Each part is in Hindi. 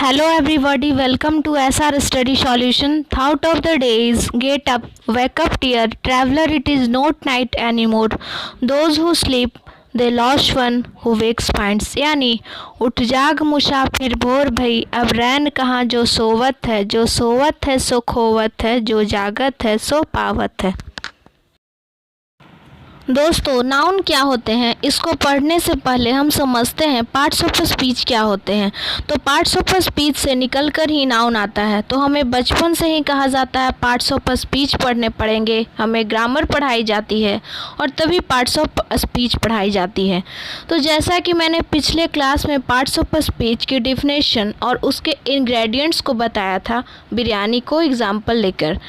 Hello everybody, welcome to SR Study Solution. Thought of the day is get up, wake up dear, traveler it is not night anymore. Those who sleep, they lost one who wakes finds. यानी उठ जाग मुसाफिर भोर भई, अब रैन कहाँ जो सोवत है सो खोवत है, जो जागत है सो पावत है। दोस्तों, नाउन क्या होते हैं इसको पढ़ने से पहले हम समझते हैं पार्ट्स ऑफ स्पीच क्या होते हैं। तो पार्ट्स ऑफ स्पीच से निकलकर ही नाउन आता है। तो हमें बचपन से ही कहा जाता है पार्ट्स ऑफ स्पीच पढ़ने पड़ेंगे, हमें ग्रामर पढ़ाई जाती है और तभी पार्ट्स ऑफ स्पीच पढ़ाई जाती है। तो जैसा कि मैंने पिछले क्लास में पार्ट्स ऑफ स्पीच की डिफिनेशन और उसके इंग्रेडिएंट्स को बताया था बिरयानी को एग्जाम्पल लेकर,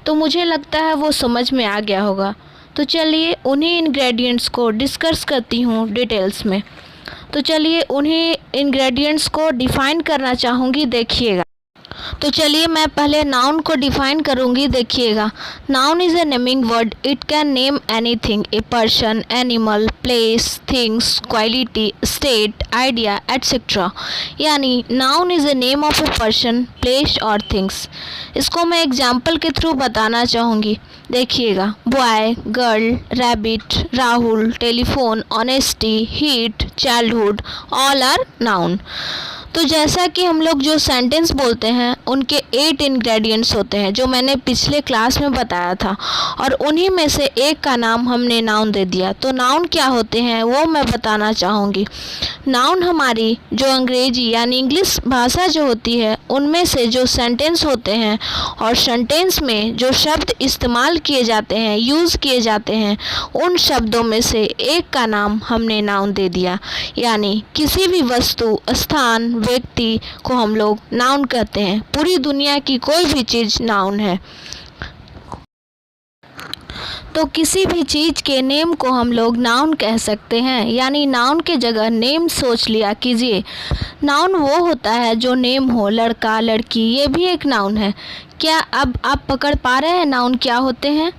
तो मुझे लगता है वो समझ में आ गया होगा। तो चलिए उन्हीं इंग्रेडिएंट्स को डिस्कस करती हूँ डिटेल्स में। तो चलिए उन्हीं इंग्रेडिएंट्स को डिफ़ाइन करना चाहूँगी, देखिएगा। तो चलिए मैं पहले नाउन को डिफ़ाइन करूँगी, देखिएगा। Noun is a naming word, it can name anything, a person, animal, place, things, quality, state, idea etcetera. यानी noun is a name of a person, place और थिंग्स। इसको मैं एग्जाम्पल के थ्रू बताना चाहूँगी, देखिएगा। Boy, girl, rabbit, Rahul, telephone, honesty, heat, childhood, all are noun. तो जैसा कि हम लोग जो सेंटेंस बोलते हैं उनके 8 इंग्रेडिएंट्स होते हैं जो मैंने पिछले क्लास में बताया था, और उन्हीं में से एक का नाम हमने नाउन दे दिया। तो नाउन क्या होते हैं वो मैं बताना चाहूँगी। नाउन हमारी जो अंग्रेजी यानी इंग्लिश भाषा जो होती है उनमें से जो सेंटेंस होते हैं और सेंटेंस में जो शब्द इस्तेमाल किए जाते हैं, यूज़ किए जाते हैं, उन शब्दों में से एक का नाम हमने नाउन दे दिया। यानी किसी भी वस्तु, स्थान, व्यक्ति को हम लोग नाउन कहते हैं। पूरी दुनिया की कोई भी चीज़ नाउन है। तो किसी भी चीज़ के नेम को हम लोग नाउन कह सकते हैं, यानी नाउन के जगह नेम सोच लिया कीजिए। नाउन वो होता है जो नेम हो, लड़का, लड़की, ये भी एक नाउन है। क्या अब आप पकड़ पा रहे हैं नाउन क्या होते हैं?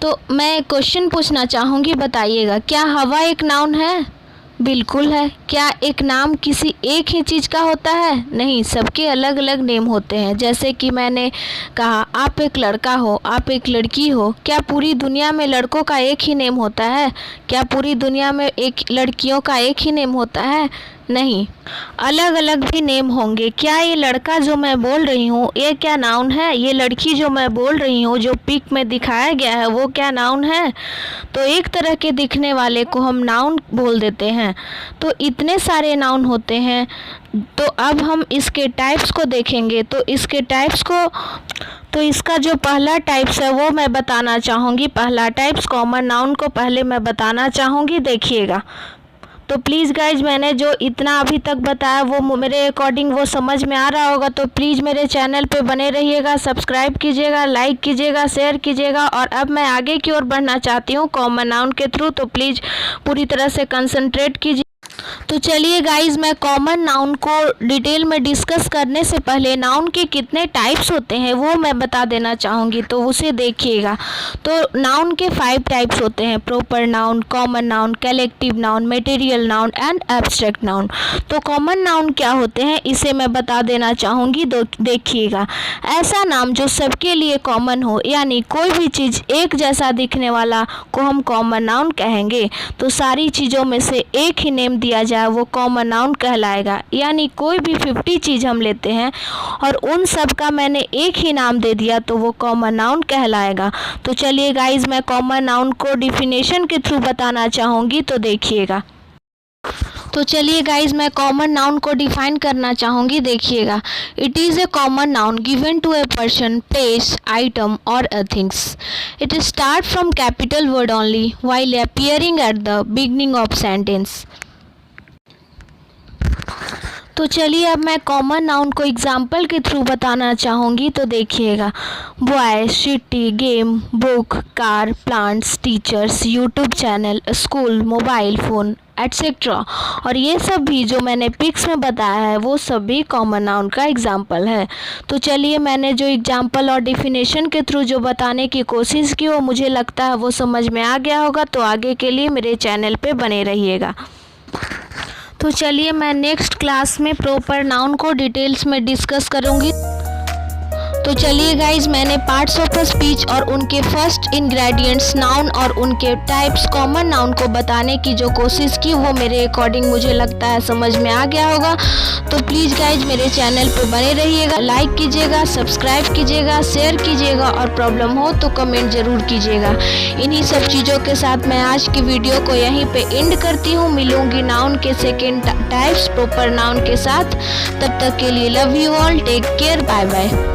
तो मैं क्वेश्चन पूछना चाहूँगी, बताइएगा, क्या हवा एक नाउन है? बिल्कुल है। क्या एक नाम किसी एक ही चीज़ का होता है? नहीं, सबके अलग अलग नेम होते हैं। जैसे कि मैंने कहा आप एक लड़का हो, आप एक लड़की हो, क्या पूरी दुनिया में लड़कों का एक ही नेम होता है? क्या पूरी दुनिया में एक लड़कियों का एक ही नेम होता है? नहीं, अलग अलग भी नेम होंगे। क्या ये लड़का जो मैं बोल रही हूँ ये क्या नाउन है? ये लड़की जो मैं बोल रही हूँ जो पिक में दिखाया गया है वो क्या नाउन है? तो एक तरह के दिखने वाले को हम नाउन बोल देते हैं। तो इतने सारे नाउन होते हैं। तो अब हम इसके टाइप्स को देखेंगे। तो इसका जो पहला टाइप्स है वो मैं बताना चाहूँगी। पहला टाइप्स कॉमन नाउन को पहले मैं बताना चाहूँगी, देखिएगा। तो प्लीज़ गाइज, मैंने जो इतना अभी तक बताया वो मेरे अकॉर्डिंग वो समझ में आ रहा होगा। तो प्लीज़ मेरे चैनल पे बने रहिएगा, सब्सक्राइब कीजिएगा, लाइक कीजिएगा, शेयर कीजिएगा। और अब मैं आगे की ओर बढ़ना चाहती हूँ कॉमन नाउन के थ्रू, तो प्लीज़ पूरी तरह से कंसंट्रेट कीजिए। तो चलिए गाइज, मैं कॉमन नाउन को डिटेल में डिस्कस करने से पहले नाउन के कितने टाइप्स होते हैं वो मैं बता देना चाहूँगी, तो उसे देखिएगा। तो नाउन के 5 टाइप्स होते हैं: proper noun, common noun, collective noun, material noun and abstract noun. तो कॉमन नाउन क्या होते हैं इसे मैं बता देना चाहूँगी, देखिएगा। ऐसा नाम जो सबके लिए कॉमन हो, यानी कोई भी चीज़ एक जैसा दिखने वाला को हम कॉमन नाउन कहेंगे। तो सारी चीज़ों में से एक ही नेम दिया जाए वो कॉमन नाउन कहलाएगा। यानी कोई भी 50 चीज़ हम लेते हैं और उन सब का मैंने एक ही नाम दे दिया तो वो कॉमन नाउन कहलाएगा। तो चलिए गाइज, मैं कॉमन नाउन को डिफिनेशन के थ्रू बताना चाहूँगी, तो देखिएगा। तो चलिए गाइज, मैं कॉमन नाउन को डिफाइन करना चाहूँगी, देखिएगा। It is a common noun given to a person, place, item और things. It start from capital word only while appearing at the beginning of sentence. तो चलिए अब मैं कॉमन नाउन को एग्जाम्पल के थ्रू बताना चाहूँगी, तो देखिएगा। Boy, city, game, book, car, plants, teachers, YouTube channel, school, mobile phone etcetera. और ये सब भी जो मैंने पिक्स में बताया है वो सब भी कॉमन नाउन का एग्जाम्पल है। तो चलिए, मैंने जो एग्जाम्पल और डिफिनेशन के थ्रू जो बताने की कोशिश की वो मुझे लगता है वो समझ में आ गया होगा। तो आगे के लिए मेरे चैनल पे बने रहिएगा। तो चलिए मैं नेक्स्ट क्लास में प्रॉपर नाउन को डिटेल्स में डिस्कस करूँगी। तो चलिए गाइज, मैंने पार्ट्स ऑफ स्पीच और उनके फर्स्ट इंग्रेडिएंट्स नाउन और उनके टाइप्स कॉमन नाउन को बताने की जो कोशिश की वो मेरे अकॉर्डिंग मुझे लगता है समझ में आ गया होगा। तो प्लीज़ गाइज मेरे चैनल पे बने रहिएगा, लाइक कीजिएगा, सब्सक्राइब कीजिएगा, शेयर कीजिएगा और प्रॉब्लम हो तो कमेंट ज़रूर कीजिएगा। इन्हीं सब चीज़ों के साथ मैं आज की वीडियो को यहीं पे एंड करती हूँ। मिलूँगी नाउन के सेकेंड टाइप्स प्रॉपर नाउन के साथ। तब तक के लिए love you all, take care, bye bye.